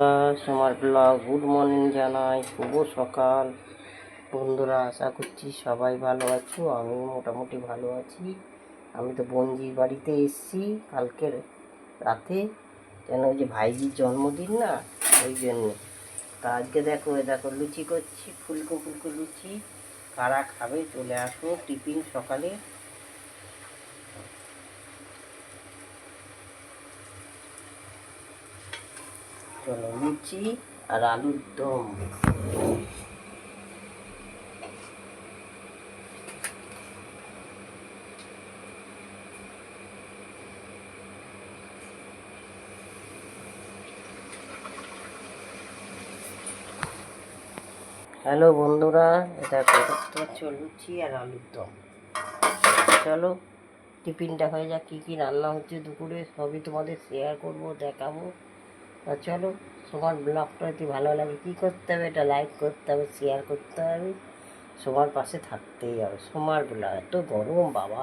আমার blog good morning জানাই, শুভ সকাল বন্ধুরা। আশা করছি সবাই ভালো আছো, আমি মোটামুটি ভালো আছি। আমি তো বঞ্জির বাড়িতে এসেছি কালকের রাতে, কেন ওই যে ভাইজির জন্মদিন না, ওই জন্যে। তা আজকে দেখো দেখো লুচি করছি, ফুলকো ফুলকো লুচি। কারা খাবে চলে আসো, টিফিন সকালে। চলো, লুচি আর আলুর দম। হ্যালো বন্ধুরা, এটা দেখতে পাচ্ছ লুচি আর আলুর দম। চলো টিফিনটা হয়ে যাক, কী কী রান্না হচ্ছে দুপুরে সবই তোমাদের শেয়ার করব, দেখাবো। তা চলো, তোমার ব্লগটা যদি ভালো লাগে কী করতে হবে, এটা লাইক করতে হবে, শেয়ার করতে হবে, সবার পাশে থাকতেই হবে। সোমার ব্লগ, এত গরম বাবা।